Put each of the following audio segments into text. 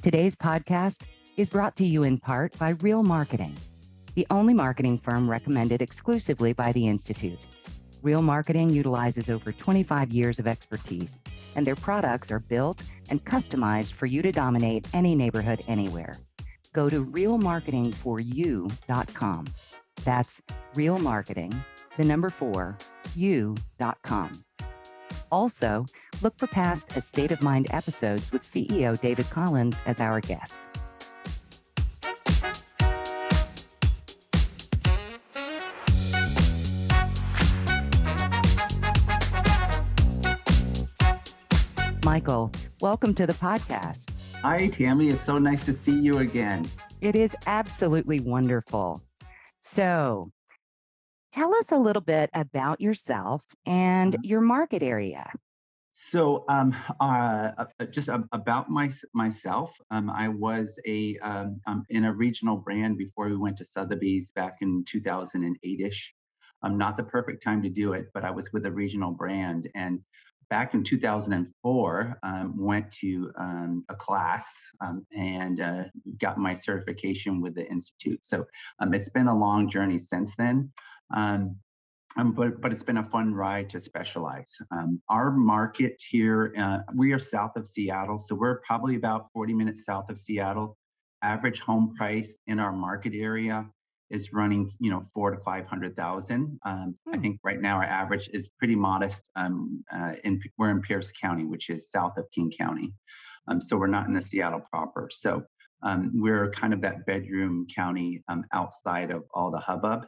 Today's podcast is brought to you in part by Real Marketing, the only marketing firm recommended exclusively by the Institute. Real Marketing utilizes over 25 years of expertise, and their products are built and customized for you to dominate any neighborhood anywhere. Go to realmarketingforyou.com. That's realmarketing4you.com. Also, look for past A State of Mind episodes with CEO David Collins as our guest. Michael, welcome to the podcast. Hi, Tami. It's so nice to see you again. It is absolutely wonderful. So, tell us a little bit about yourself and your market area. So, just about myself, I was in a regional brand before we went to Sotheby's back in 2008-ish. Not the perfect time to do it, but I was with a regional brand. And back in 2004, went to a class and got my certification with the Institute. So it's been a long journey since then. But it's been a fun ride to specialize. Our market here, we are south of Seattle, so we're probably about 40 minutes south of Seattle. Average home price in our market area is running, $400,000 to $500,000. I think right now our average is pretty modest. We're in Pierce County, which is south of King County, so we're not in the Seattle proper. So we're kind of that bedroom county outside of all the hubbub.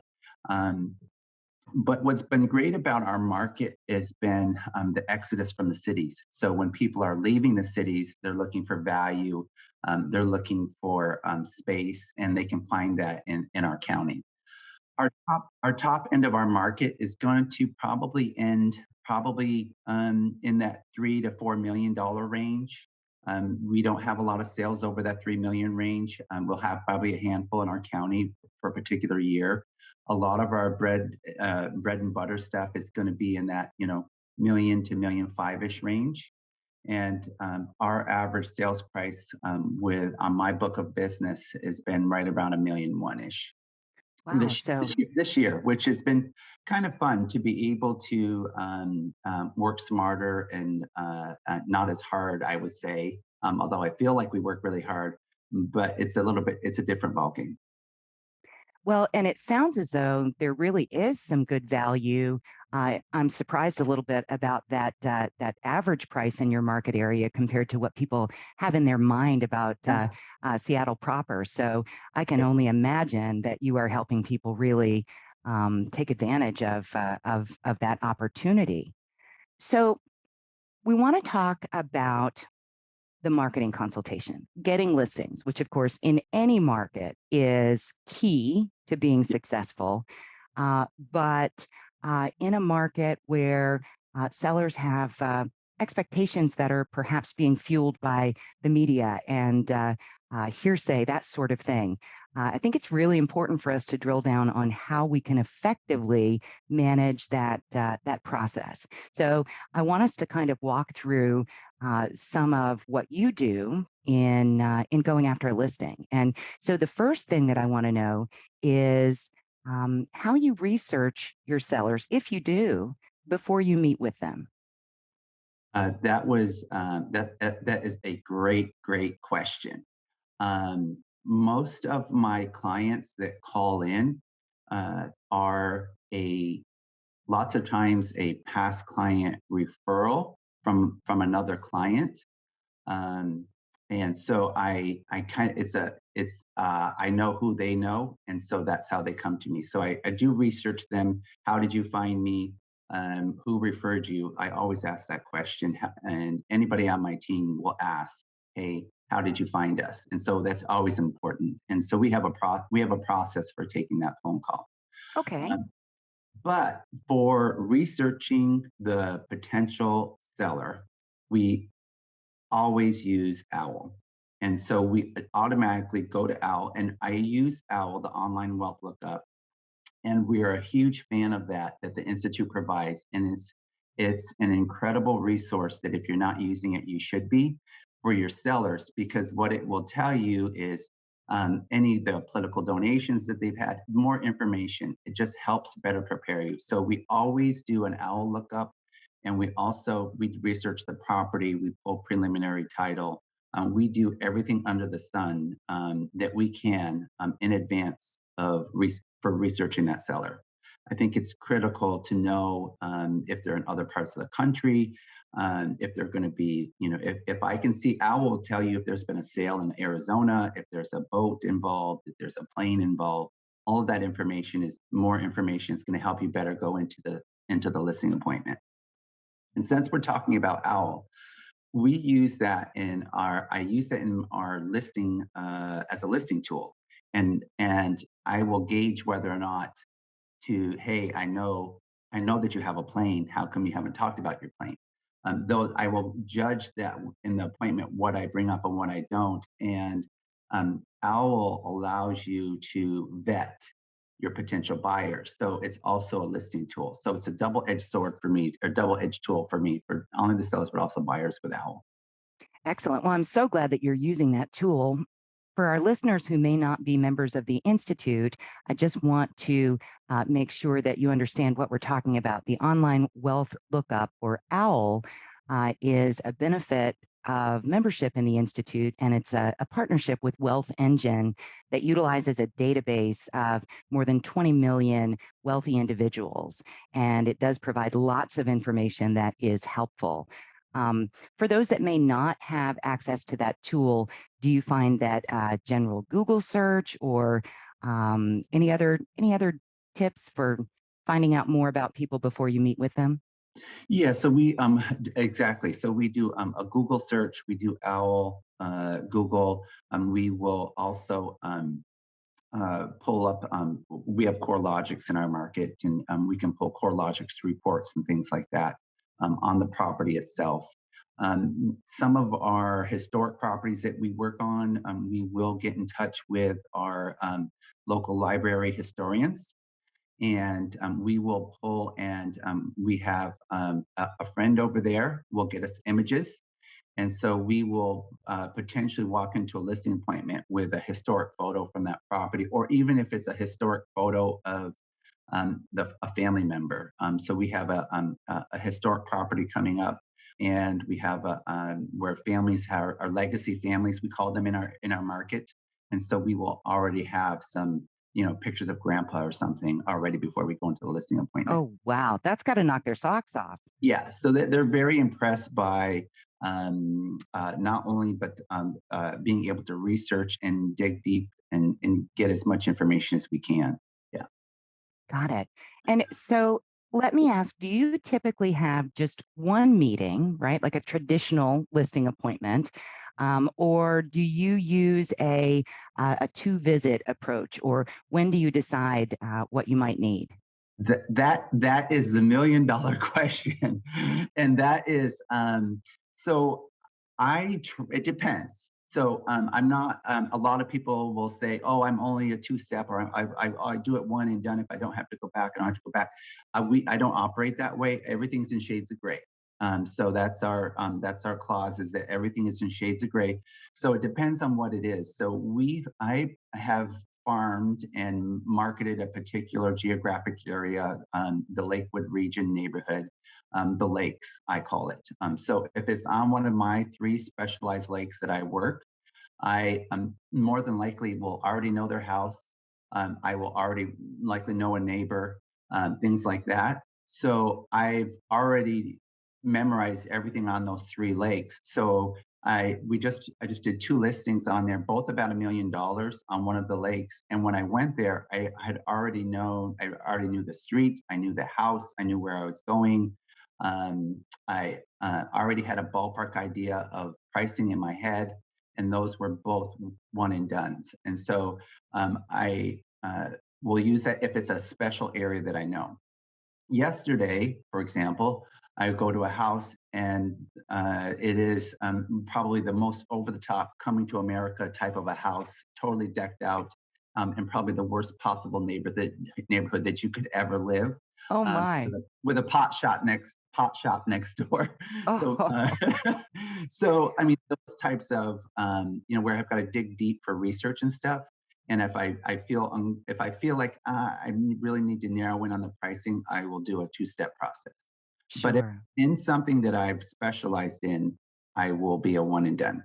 But what's been great about our market has been the exodus from the cities. So when people are leaving the cities, they're looking for value, they're looking for space, and they can find that in our county. Our top end of our market is going to probably end in that $3 to $4 million range. We don't have a lot of sales over that 3 million range. We'll have probably a handful in our county for a particular year. A lot of our bread and butter stuff is going to be in that, million to $1.5 million ish range. And our average sales price on my book of business has been right around $1.1 million ish. Wow, this year, which has been kind of fun to be able to work smarter and not as hard, I would say, although I feel like we work really hard, but it's a different ballgame. Well, and it sounds as though there really is some good value. I'm surprised a little bit about that average price in your market area compared to what people have in their mind about Seattle proper. So I can only imagine that you are helping people really take advantage of that opportunity. So we want to talk about the marketing consultation, getting listings, which of course in any market is key to being successful. But in a market where sellers have expectations that are perhaps being fueled by the media and hearsay, that sort of thing, I think it's really important for us to drill down on how we can effectively manage that process. So I want us to kind of walk through some of what you do in going after a listing. And so the first thing that I want to know is how you research your sellers, if you do, before you meet with them. That is a great question. Most of my clients that call in are lots of times a past client referral from another client. And so I know who they know, and so that's how they come to me. So I do research them. How did you find me? Who referred you? I always ask that question, and anybody on my team will ask, "Hey, how did you find us?" And so that's always important. And so we have a process for taking that phone call. Okay. But for researching the potential seller, we always use OWL. And so we automatically go to OWL, and I use OWL, the online wealth lookup. And we are a huge fan of that the Institute provides. And it's an incredible resource that if you're not using it, you should be, for your sellers, because what it will tell you is any of the political donations that they've had, more information. It just helps better prepare you. So we always do an OWL lookup, and we research the property, we pull preliminary title. We do everything under the sun that we can in advance for researching that seller. I think it's critical to know if they're in other parts of the country, if they're going to be, if I can see, I will tell you if there's been a sale in Arizona, if there's a boat involved, if there's a plane involved. All of that information is more information. Is going to help you better go into the listing appointment. And since we're talking about OWL, I use that in our listing as a listing tool, and I will gauge whether or not hey, I know that you have a plane. How come you haven't talked about your plane? Though I will judge that in the appointment what I bring up and what I don't. And OWL allows you to vet your potential buyers. So it's also a listing tool. So it's a double-edged sword for me, or double-edged tool for me, for not only the sellers, but also buyers with OWL. Excellent. Well, I'm so glad that you're using that tool. For our listeners who may not be members of the Institute, I just want to make sure that you understand what we're talking about. The Online Wealth Lookup, or OWL, is a benefit of membership in the Institute, and it's a partnership with Wealth Engine that utilizes a database of more than 20 million wealthy individuals. And it does provide lots of information that is helpful. For those that may not have access to that tool, do you find that general Google search or any other tips for finding out more about people before you meet with them? Yeah, so exactly. So we do a Google search, we do OWL, Google. We will also pull up. We have CoreLogix in our market, and we can pull CoreLogix reports and things like that on the property itself. Some of our historic properties that we work on, we will get in touch with our local library historians, and we will pull, and we have a friend over there will get us images. And so we will potentially walk into a listing appointment with a historic photo from that property, or even if it's a historic photo of a family member. So we have a historic property coming up, and we have where families are legacy families. We call them in our market, and so we will already have some pictures of grandpa or something already before we go into the listing appointment. Oh, wow. That's got to knock their socks off. Yeah, so they're very impressed by not only but being able to research and dig deep and get as much information as we can. Yeah. Got it. And so let me ask, do you typically have just one meeting, right? Like a traditional listing appointment? Or do you use a two-visit approach? Or when do you decide what you might need? That is the $1,000,000 question, and that is so it depends. So I'm not. A lot of people will say, "Oh, I'm only a two-step," or I do it one and done. If I don't have to go back, I don't have to go back. I don't operate that way. Everything's in shades of gray. So that's our clause, is that everything is in shades of gray. So it depends on what it is. So I have farmed and marketed a particular geographic area, the Lakewood region neighborhood, the lakes, I call it. So if it's on one of my 3 specialized lakes that I work, I more than likely will already know their house. I will already likely know a neighbor, things like that. So I've already memorized everything on those 3 lakes. So I just did 2 listings on there, both about $1,000,000 on one of the lakes. And when I went there, I already knew the street, I knew the house, I knew where I was going. I already had a ballpark idea of pricing in my head, and those were both one and dones. And so I will use that if it's a special area that I know. Yesterday, for example, I go to a house, and it is probably the most over the top coming to America type of a house, totally decked out, and probably the worst possible neighborhood that you could ever live. Oh my. with a pot shop next door. So, Oh, so I mean, those types of where I've got to dig deep for research and stuff. And if I feel like really need to narrow in on the pricing, I will do a two-step process. But if sure. in something that I've specialized in, I will be a one and done.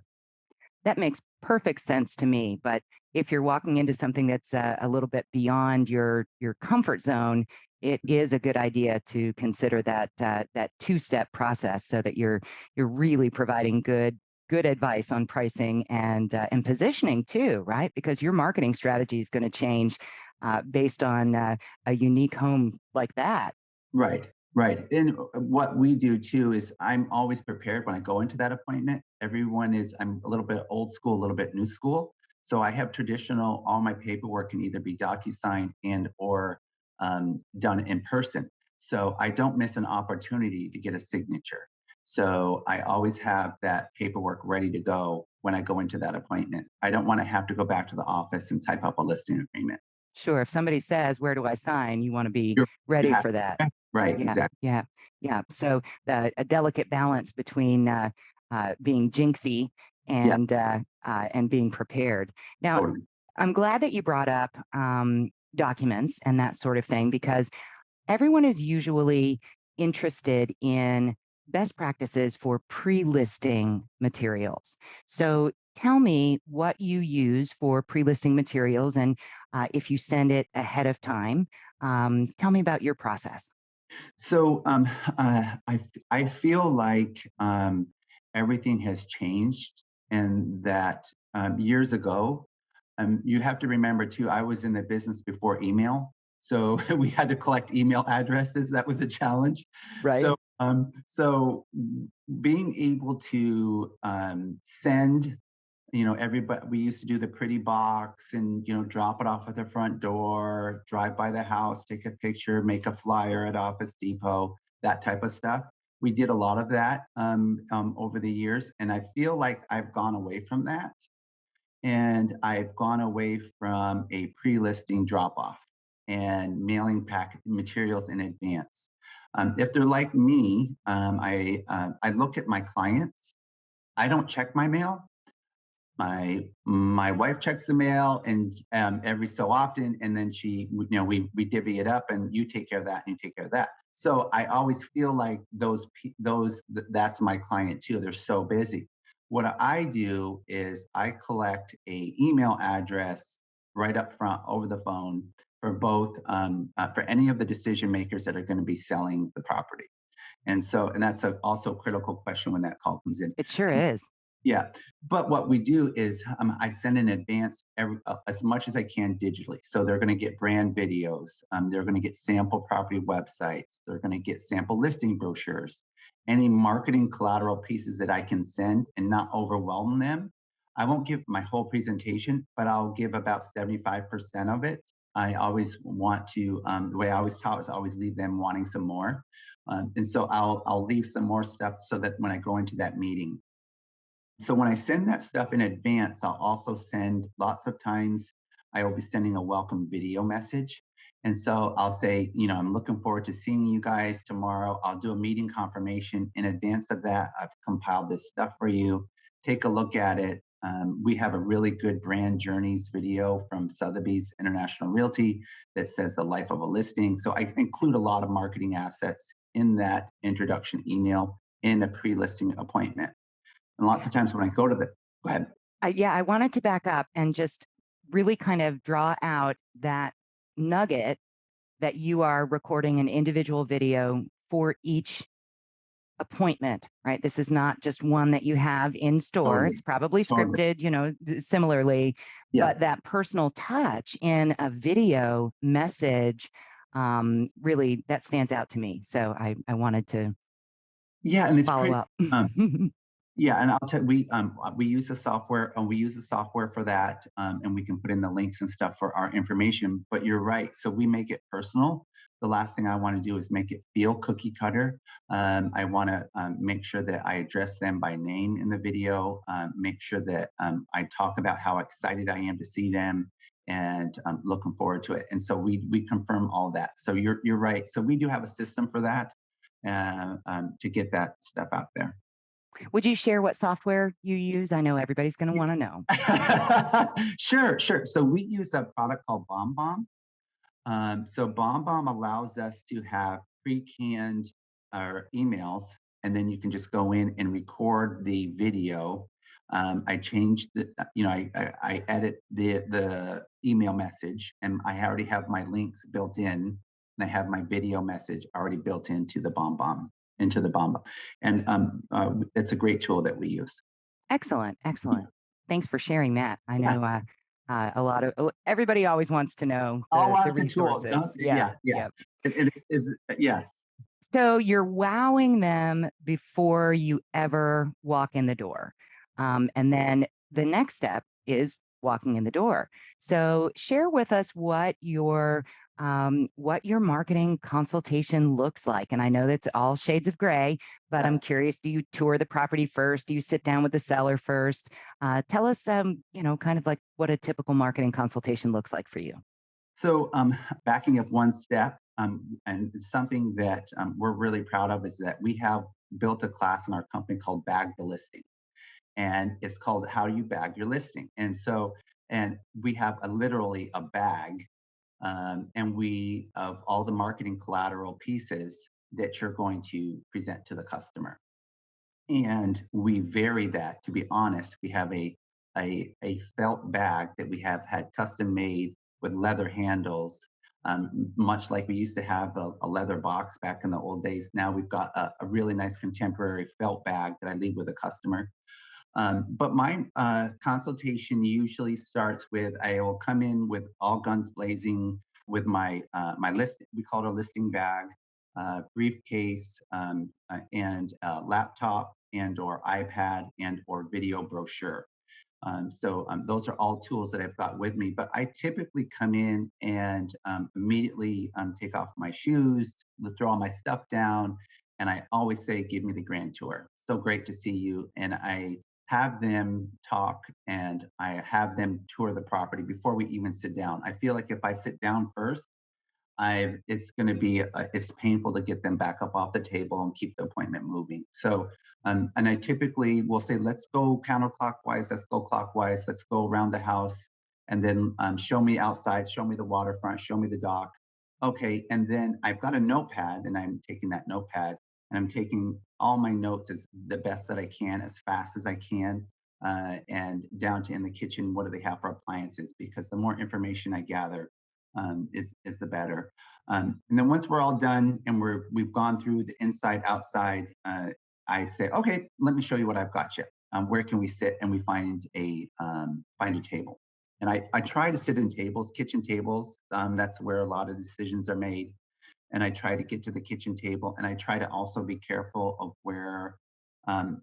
That makes perfect sense to me. But if you're walking into something that's a little bit beyond your comfort zone, it is a good idea to consider that two-step process so that you're really providing good advice on pricing and positioning too, right? Because your marketing strategy is going to change based on a unique home like that. Right, right. And what we do too is I'm always prepared when I go into that appointment. I'm a little bit old school, a little bit new school. So I have all my paperwork can either be DocuSigned and or done in person. So I don't miss an opportunity to get a signature. So I always have that paperwork ready to go when I go into that appointment. I don't want to have to go back to the office and type up a listing agreement. Sure. If somebody says, "Where do I sign?" You want to be You ready have for that. right, Yeah, exactly. yeah, yeah. So a delicate balance between being jinxy Yeah, and being prepared. Now, totally. I'm glad that you brought up documents and that sort of thing because everyone is usually interested in best practices for pre-listing materials. So tell me what you use for pre-listing materials, and if you send it ahead of time, tell me about your process. So I feel like everything has changed, and that years ago, you have to remember too. I was in the business before email, so we had to collect email addresses. That was a challenge. Right. So being able to send everybody, we used to do the pretty box and drop it off at the front door, drive by the house, take a picture, make a flyer at Office Depot, that type of stuff. We did a lot of that over the years, and I feel like I've gone away from that, and I've gone away from a pre-listing drop-off and mailing packet materials in advance. If they're like me, I look at my clients. I don't check my mail. My wife checks the mail, and every so often, and then we divvy it up, and you take care of that, and you take care of that. So I always feel like that's my client too. They're so busy. What I do is I collect a email address right up front over the phone for both for any of the decision makers that are going to be selling the property. And that's also a critical question when that call comes in. It sure is. Yeah, but what we do is I send in advance as much as I can digitally. So they're going to get brand videos. They're going to get sample property websites. They're going to get sample listing brochures. Any marketing collateral pieces that I can send and not overwhelm them. I won't give my whole presentation, but I'll give about 75% of it. I always want to, the way I always taught is always leave them wanting some more. And so I'll leave some more stuff so that when I go into that meeting, so when I send that stuff in advance, I'll also send lots of times I will be sending a welcome video message. And so I'll say, I'm looking forward to seeing you guys tomorrow. I'll do a meeting confirmation in advance of that. I've compiled this stuff for you. Take a look at it. We have a really good brand journeys video from Sotheby's International Realty that says the life of a listing. So I include a lot of marketing assets in that introduction email in a pre-listing appointment. And lots of times when I go to the go ahead. Yeah, I wanted to back up and just really kind of draw out that nugget that you are recording an individual video for each appointment, right? This is not just one that you have in store. It's Totally, probably totally. scripted, similarly, Yeah. but that personal touch in a video message really that stands out to me. So I wanted to Yeah, and it's follow pretty up. yeah, and I'll tell we use the software, and we use the software for that, and we can put in the links and stuff for our information. But you're right. So we make it personal. The last thing I want to do is make it feel cookie cutter. I want to make sure that I address them by name in the video. Make sure that I talk about how excited I am to see them, and looking forward to it. And so we confirm all that. So you're right. So we do have a system for that to get that stuff out there. Would you share what software you use? I know everybody's going to want to know. Sure, sure. So we use a product called BombBomb. So BombBomb allows us to have pre-canned emails, and then you can just go in and record the video. I changed the, I edit the email message, and I already have my links built in, and I have my video message already built into the BombBomb, and it's a great tool that we use. Excellent, excellent. Thanks for sharing that. I know a lot of everybody always wants to know All the out the tool. resources. Yeah, Yeah, yeah. yeah. It is, yes. So you're wowing them before you ever walk in the door. And then the next step is walking in the door. So share with us what your marketing consultation looks like. And I know that's all shades of gray, but I'm curious, do you tour the property first? Do you sit down with the seller first? Tell us, kind of like what a typical marketing consultation looks like for you. So, backing up one step, and something that we're really proud of is that we have built a class in our company called Bag the Listing, and it's called How Do You Bag Your Listing? And so, and we have literally a bag, and we of all the marketing collateral pieces that you're going to present to the customer. And we vary that. To be honest, we have a felt bag that we have had custom made with leather handles, much like we used to have a leather box back in the old days. Now we've got a really nice contemporary felt bag that I leave with a customer. But my consultation usually starts with I will come in with all guns blazing with my list. We call it a listing bag, briefcase, and laptop and or iPad and or video brochure. So those are all tools that I've got with me. But I typically come in and immediately take off my shoes, throw all my stuff down, and I always say, "Give me the grand tour. So great to see you." And I have them talk and I have them tour the property before we even sit down. I feel like if I sit down first, it's going to be it's painful to get them back up off the table and keep the appointment moving. So, and I typically will say, let's go counterclockwise, let's go clockwise, let's go around the house, and then show me outside, show me the waterfront, show me the dock. Okay, and then I've got a notepad, and I'm taking that notepad and I'm taking all my notes as the best that I can, as fast as I can. And down to in the kitchen, what do they have for appliances? Because the more information I gather, is the better. And then once we're all done and we've gone through the inside outside, I say, okay, let me show you what I've got you. Where can we sit? And we find a table. And I try to sit in tables, kitchen tables. That's where a lot of decisions are made. And I try to get to the kitchen table, and I try to also be careful of where,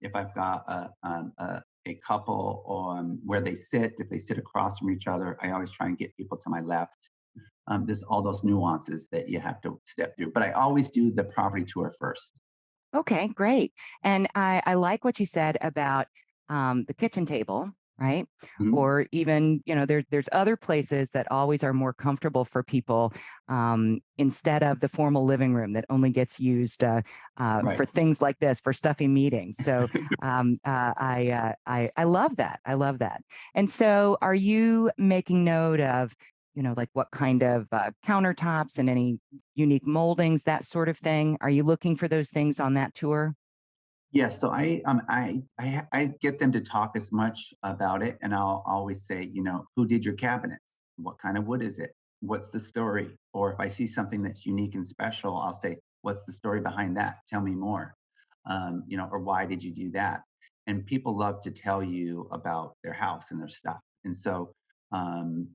if I've got a couple on where they sit, if they sit across from each other, I always try and get people to my left. There's all those nuances that you have to step through. But I always do the property tour first. Okay, great. And I like what you said about the kitchen table, right? Mhm. Or even, there's other places that always are more comfortable for people instead of the formal living room that only gets used Right. for things like this, for stuffy meetings. So I love that. I love that. And so, are you making note of, like what kind of countertops and any unique moldings, that sort of thing? Are you looking for those things on that tour? Yes, so I get them to talk as much about it, and I'll always say, who did your cabinets? What kind of wood is it? What's the story? Or if I see something that's unique and special, I'll say, what's the story behind that? Tell me more. Or why did you do that? And people love to tell you about their house and their stuff. And so,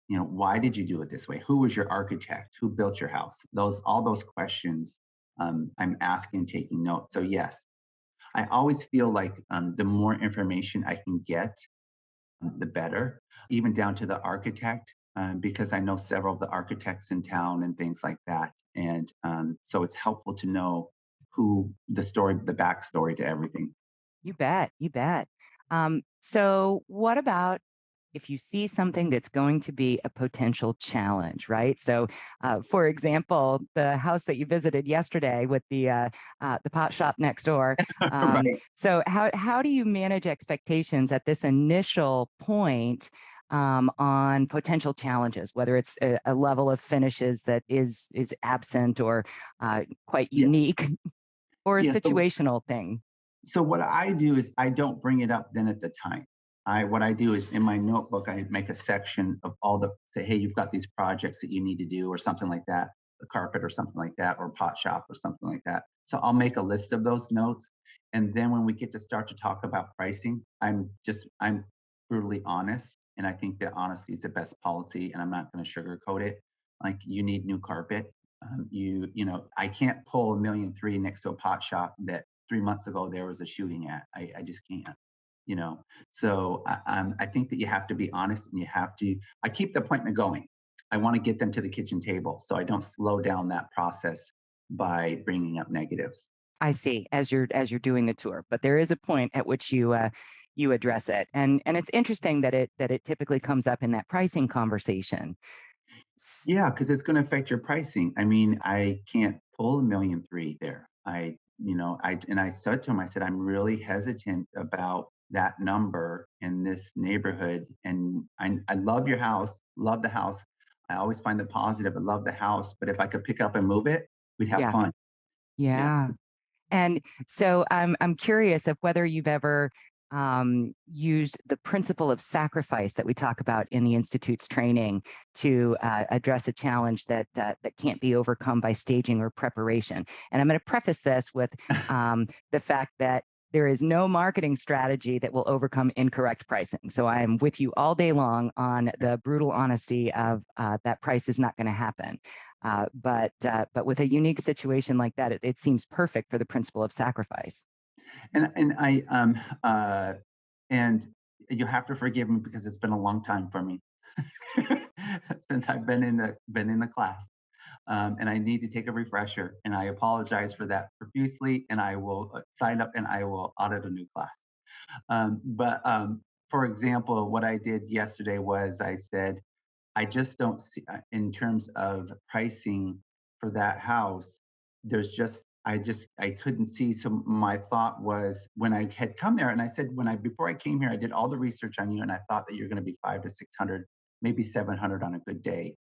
why did you do it this way? Who was your architect? Who built your house? All those questions, I'm asking, taking notes. So yes, I always feel like the more information I can get, the better, even down to the architect, because I know several of the architects in town and things like that. And so it's helpful to know the backstory to everything. You bet. You bet. So, what about if you see something that's going to be a potential challenge, right? So, for example, the house that you visited yesterday with the pot shop next door. Right. So, how do you manage expectations at this initial point? On potential challenges, whether it's a level of finishes that is absent or quite Yeah. unique, or a Yeah. situational thing. So what I do is I don't bring it up then at the time. What I do is in my notebook, I make a section of all the say, hey, you've got these projects that you need to do, or something like that, the carpet or something like that, or pot shop or something like that. So I'll make a list of those notes. And then when we get to start to talk about pricing, I'm brutally honest. And I think that honesty is the best policy, and I'm not going to sugarcoat it. Like, you need new carpet. I can't pull 1,000,003 next to a pot shop that 3 months ago there was a shooting at. I just can't, you know. So I think that you have to be honest, and you have to. I keep the appointment going. I want to get them to the kitchen table, so I don't slow down that process by bringing up negatives. I see, as you're doing the tour, but there is a point at which you address it, and it's interesting that it typically comes up in that pricing conversation. S- Yeah, because it's going to affect your pricing. I mean, I can't pull 1,000,003 there. I said to him, I said, I'm really hesitant about that number in this neighborhood. And I love your house, love the house. I always find the positive. I love the house. But if I could pick up and move it, we'd have Yeah, fun. Yeah. yeah. And so I'm curious of whether you've ever used the principle of sacrifice that we talk about in the institute's training to address a challenge that can't be overcome by staging or preparation. And I'm going to preface this with the fact that there is no marketing strategy that will overcome incorrect pricing. So I am with you all day long on the brutal honesty of that price is not going to happen. But with a unique situation like that, it seems perfect for the principle of sacrifice. And and you have to forgive me because it's been a long time for me since I've been in the class. And I need to take a refresher. And I apologize for that profusely. And I will sign up and I will audit a new class. But for example, what I did yesterday was I said, I just don't see, in terms of pricing for that house, I couldn't see. So my thought was, when I had come there, and I said, before I came here, I did all the research on you, and I thought that you're going to be 500 to 600, maybe 700 on a good day.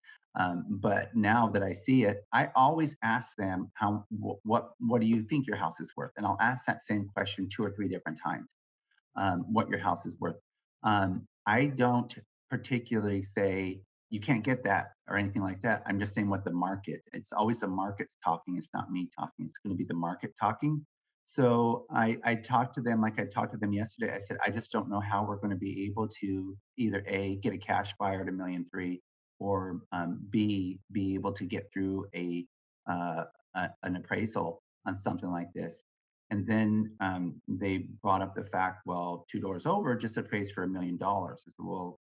But now that I see it, I always ask them, what do you think your house is worth? And I'll ask that same question 2 or 3 different times, what your house is worth. I don't particularly say you can't get that or anything like that. I'm just saying what the market. It's always the market's talking. It's not me talking. It's going to be the market talking. So I talked to them like I talked to them yesterday. I said, I just don't know how we're going to be able to either A, get a cash buyer at 1,000,003, or B, be able to get through uh, an appraisal on something like this. And then they brought up the fact, well, two doors over just appraised for $1,000,000. I said, well,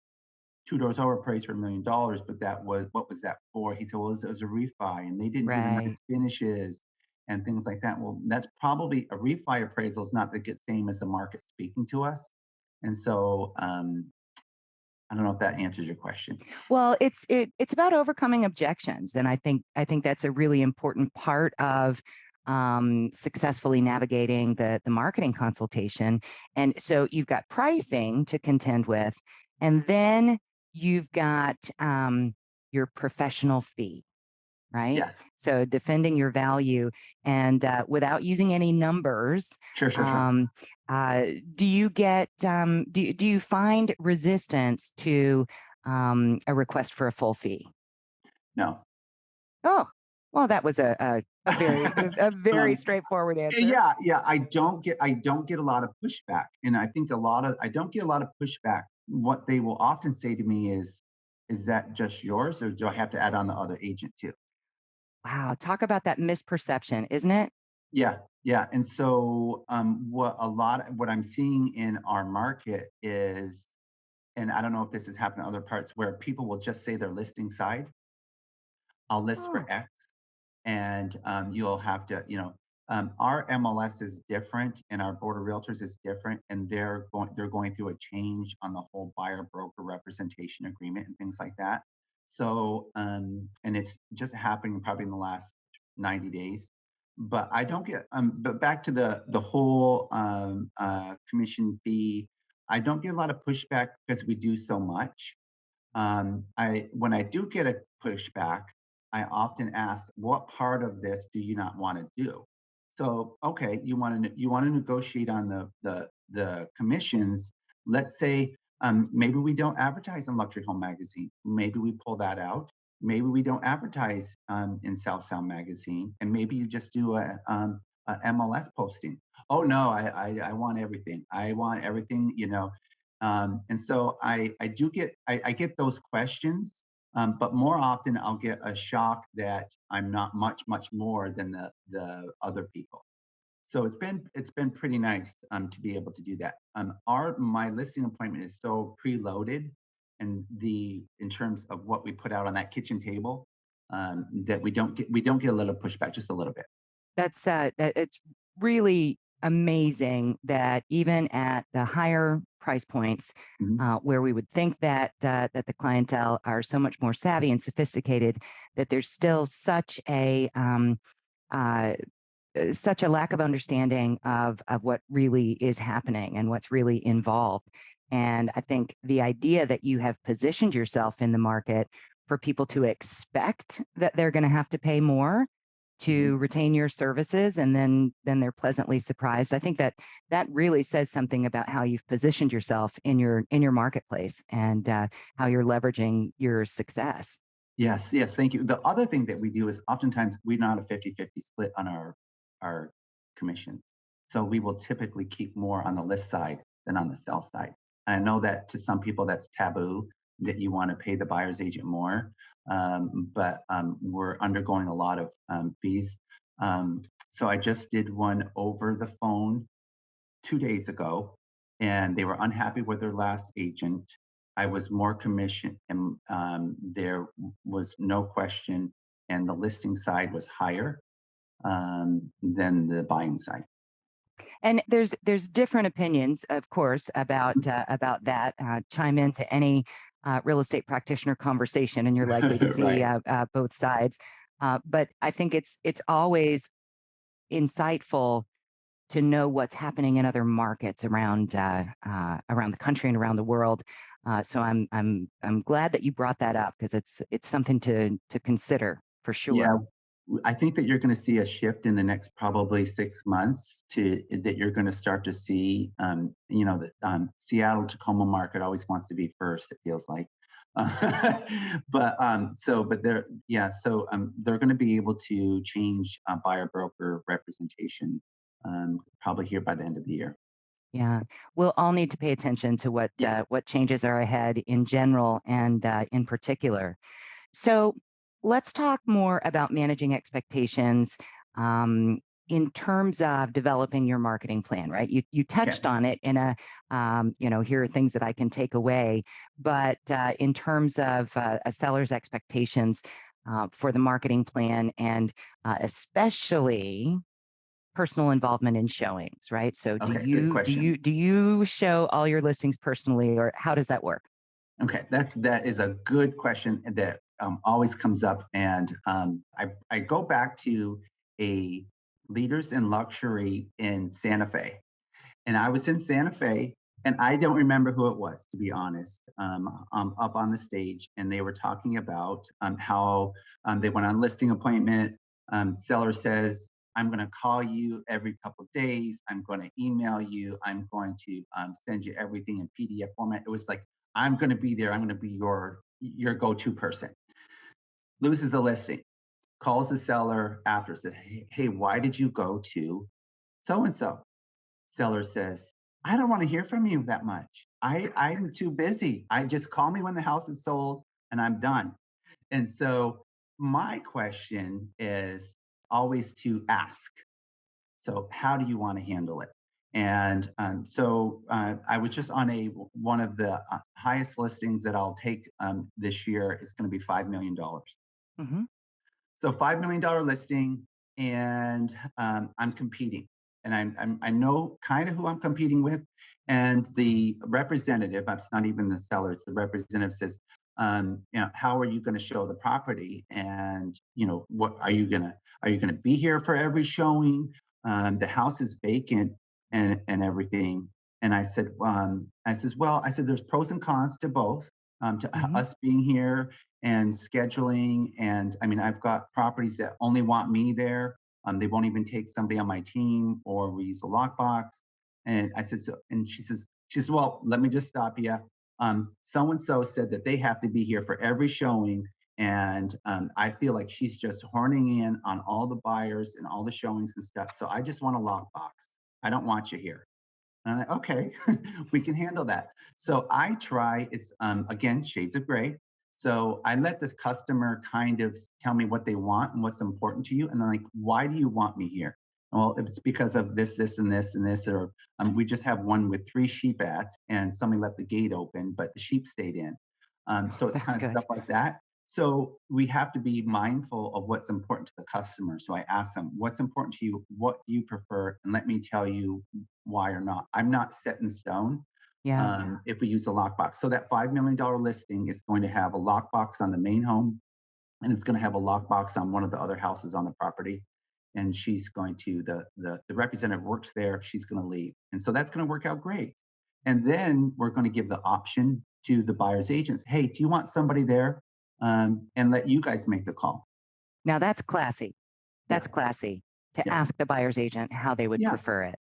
two doors over appraised for $1,000,000, but what was that for? He said, well, it was a refi, and they didn't do the nice Right. finishes and things like that. Well, that's probably a refi appraisal is not the same as the market speaking to us. And so I don't know if that answers your question. Well, it's about overcoming objections, and I think that's a really important part of successfully navigating the marketing consultation. And so you've got pricing to contend with, and then you've got your professional fee, right? Yes. So defending your value and without using any numbers, Sure, sure, sure. um, do you get do you find resistance to a request for a full fee? No. Oh, well, that was a very um, straightforward answer. Yeah, yeah. I don't get a lot of pushback, and I think I don't get a lot of pushback. What they will often say to me is that just yours, or do I have to add on the other agent too? Wow, talk about that misperception, isn't it? Yeah, yeah. And so what I'm seeing in our market is, and I don't know if this has happened in other parts, where people will just say their listing side. I'll list Oh, for X, and you'll have to, Our MLS is different, and our board of realtors is different, and they're going through a change on the whole buyer broker representation agreement and things like that. So, and it's just happening probably in the last 90 days. But I don't get. But back to the whole commission fee, I don't get a lot of pushback because we do so much. I when I do get a pushback, I often ask, "What part of this do you not want to do?" So, okay, you want to negotiate on the commissions. Let's say maybe we don't advertise in Luxury Home Magazine. Maybe we pull that out. Maybe we don't advertise in South Sound Magazine, and maybe you just do a MLS posting. Oh no, I want everything. I want everything. And so I get those questions, but more often I'll get a shock that I'm not much more than the other people. So it's been pretty nice to be able to do that. Our my listing appointment is so preloaded, and the in terms of what we put out on that kitchen table, that we don't get a little pushback, just a little bit. That it's really amazing that even at the higher price points, Mhm. where we would think that the clientele are so much more savvy and sophisticated, that there's still uh, such a lack of understanding of what really is happening and what's really involved. And I think the idea that you have positioned yourself in the market for people to expect that they're going to have to pay more Mhm. to retain your services, and then they're pleasantly surprised. I think that that really says something about how you've positioned yourself in your marketplace, and how you're leveraging your success. Yes, yes, thank you. The other thing that we do is oftentimes we're not a 50-50 split on our commission. So we will typically keep more on the list side than on the sell side. And I know that to some people that's taboo, that you want to pay the buyer's agent more, but we're undergoing a lot of fees. So I just did one over the phone 2 days ago, and they were unhappy with their last agent. I was more commission, and there was no question, and the listing side was higher than the buying side. And there's different opinions, of course, about that. Chime into any real estate practitioner conversation, and you're likely to see Right. both sides. But I think it's always insightful to know what's happening in other markets around the country and around the world. So I'm glad that you brought that up, because it's something to consider for Yeah, sure. I think that you're going to see a shift in the next probably 6 months to that you're going to start to see. The Seattle Tacoma market always wants to be first. It feels like, but they're going to be able to change buyer broker representation probably here by the end of the year. Yeah, we'll all need to pay attention to Yeah. what changes are ahead in general and in particular. So let's talk more about managing expectations, um, in terms of developing your marketing plan. Right? You Okay. touched on it in here are things that I can take away, but in terms of a seller's expectations for the marketing plan, and especially personal involvement in showings, right? So Okay. Good question. do you show all your listings personally, or how does that work? Okay, that is a good question that always comes up, and I go back to a leaders in luxury in Santa Fe, and I was in Santa Fe, and I don't remember who it was, to be honest. Up on the stage, and they were talking about how they went on listing appointment. Seller says, "I'm going to call you every couple of days. I'm going to email you. I'm going to send you everything in PDF format." It was like, "I'm going to be there. I'm going to be your go-to person." Loses the listing. Calls the seller after. Said, "Hey, why did you go to so and so?" Seller says, "I don't want to hear from you that much. I'm too busy. I just call me when the house is sold and I'm done." And so my question is always to ask. So how do you want to handle it? And I was just on a one of the highest listings that I'll take this year is going to be $5 million. Hmm. So $5 million listing. and I'm competing, and I know kind of who I'm competing with, and the representative, it's not even the seller, it's the representative says, how are you going to show the property, and what are you going to be here for every showing? The house is vacant and everything. And I said, there's pros and cons to both, to Hmm. us being here and scheduling. And I mean, I've got properties that only want me there. They won't even take somebody on my team, or we use a lockbox. And I said, so, and she says, well, let me just stop you. So and so said that they have to be here for every showing. And I feel like she's just horning in on all the buyers and all the showings and stuff. So I just want a lockbox. I don't want you here. And I'm like, okay, we can handle that. So I try, it's again, shades of gray. So I let this customer kind of tell me what they want and what's important to you. And I'm like, why do you want me here? Well, it's because of this, this, and this, and this, or we just have one with 3 sheep at, and somebody left the gate open, but the sheep stayed in. So it's That's kind of good. stuff like that. So we have to be mindful of what's important to the customer. So I ask them, what's important to you? What do you prefer? And let me tell you why or not. I'm not set in stone Yeah. if we use a lockbox. So that $5 million listing is going to have a lockbox on the main home, and it's going to have a lockbox on one of the other houses on the property. And she's going to the representative works there. She's going to leave, and so that's going to work out great. And then we're going to give the option to the buyer's agents. Hey, do you want somebody there? And let you guys make the call. Now that's classy. Yeah, That's classy to yeah, ask the buyer's agent how they would yeah. prefer it.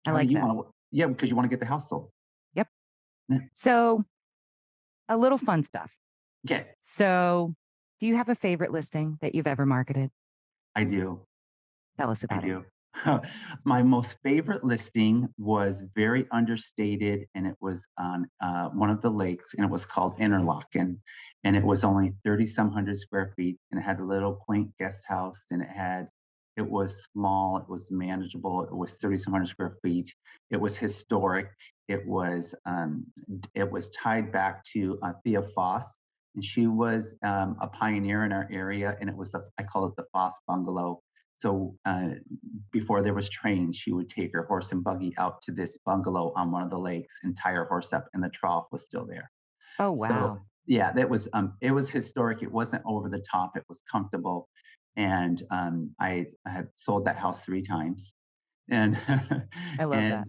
I How like you that. want to? Yeah, because you want to get the house sold. Yep. Yeah. So a little fun stuff. Okay, So do you have a favorite listing that you've ever marketed? I do. Tell us I about it. do. My most favorite listing was very understated, and it was on one of the lakes, and it was called Interlaken, and it was only 30 some hundred square feet, and it had a little quaint guest house, and it was small, it was manageable, it was 30 some hundred square feet, it was historic, it was tied back to Thea Foss, and she was a pioneer in our area, and I call it the Foss Bungalow. So before there was trains, she would take her horse and buggy out to this bungalow on one of the lakes and tie her horse up, and the trough was still there. Oh, So wow. yeah, it was historic. It wasn't over the top. It was comfortable, and I had sold that house 3 times, and I love that.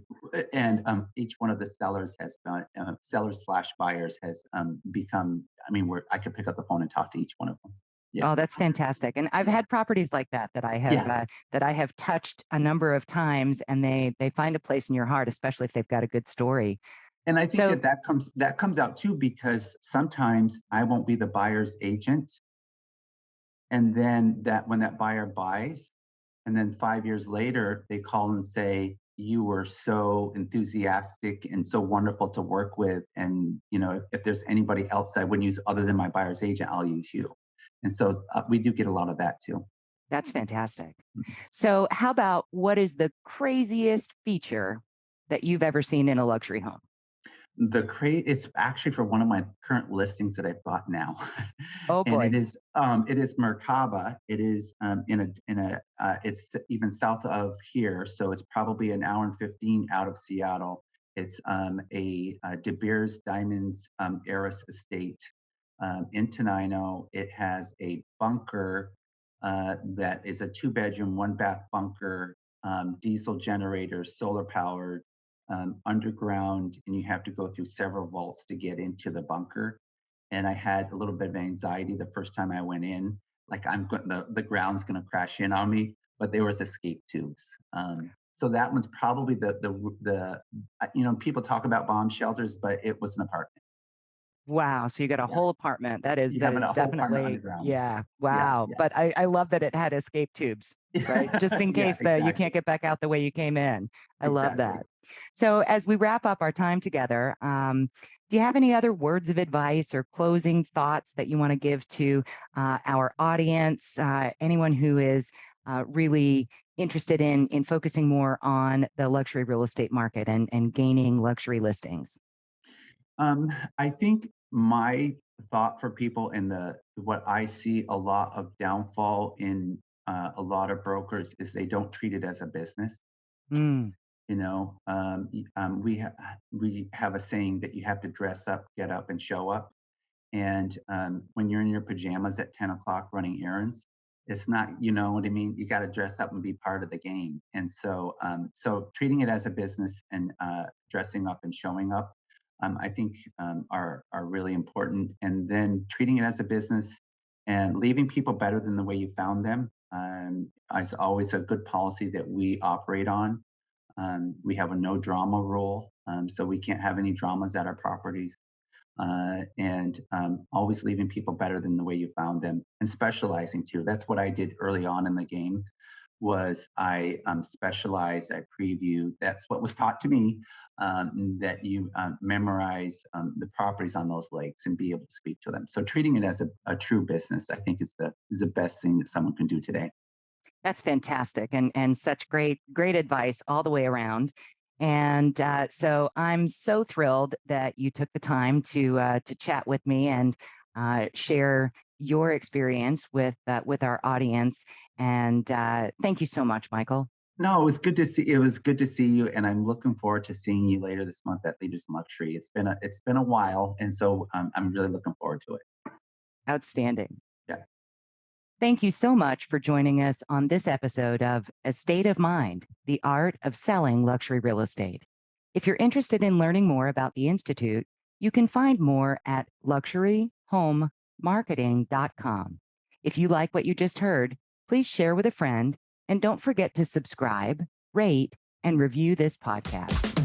and each one of the sellers has been sellers slash buyers has become. I mean, I could pick up the phone and talk to each one of them. Yeah, Oh, that's fantastic. And I've yeah, had properties like yeah. that I have touched a number of times, and they find a place in your heart, especially if they've got a good story. And I think So that comes out too, because sometimes I won't be the buyer's agent, and then that when that buyer buys, and then 5 years later they call and say, you were so enthusiastic and so wonderful to work with, and if there's anybody else I wouldn't use other than my buyer's agent, I'll use you. And so we do get a lot of that too. that's fantastic. So how about what is the craziest feature that you've ever seen in a luxury home? It's actually for one of my current listings that I've got now. Oh And boy. it is Merkaba. It is it's even south of here, so it's probably an hour and 15 out of Seattle. It's De Beers Diamonds Heiress Estate in Tenino. It has a bunker that is a 2 bedroom, 1 bath bunker, diesel generators, solar powered, underground, and you have to go through several vaults to get into the bunker. And I had a little bit of anxiety the first time I went in, like the ground's going to crash in on me. But there was escape tubes. So that one's probably people talk about bomb shelters, but it was an apartment. Wow. So you got a Yeah, whole apartment. you That have is a whole apartment definitely, underground. yeah. Yeah, Wow. yeah, But I love that it had escape tubes, right? Just in yeah, case you exactly, can't get back out the way you came in. I love exactly. that. So as we wrap up our time together, do you have any other words of advice or closing thoughts that you want to give to our audience, anyone who is really interested in focusing more on the luxury real estate market and gaining luxury listings? I think my thought for people, and the what I see a lot of downfall in a lot of brokers is they don't treat it as a business. Mm, You know, we have a saying that you have to dress up, get up, and show up. And when you're in your pajamas at 10 o'clock running errands, it's not, you know what I mean? You got to dress up and be part of the game. And so, so treating it as a business and dressing up and showing up, I think are really important. And then treating it as a business and leaving people better than the way you found them is always a good policy that we operate on. We have a no drama rule, so we can't have any dramas at our properties. And always leaving people better than the way you found them, and specializing too. That's what I did early on in the game. Was I specialized? I previewed. That's what was taught to me. That you memorize the properties on those lakes and be able to speak to them. So treating it as a true business, I think, is the best thing that someone can do today. that's fantastic, and such great advice all the way around. And so I'm so thrilled that you took the time to chat with me and share your experience with our audience. And thank you so much, Michael. No, it was good to see. It was good to see you, and I'm looking forward to seeing you later this month at Leaders in Luxury. It's been a while, and so I'm really looking forward to it. Outstanding. Yeah. Thank you so much for joining us on this episode of A State of Mind, the Art of Selling Luxury Real Estate. If you're interested in learning more about the Institute, you can find more at luxuryhomemarketing.com. If you like what you just heard, please share with a friend and don't forget to subscribe, rate, and review this podcast.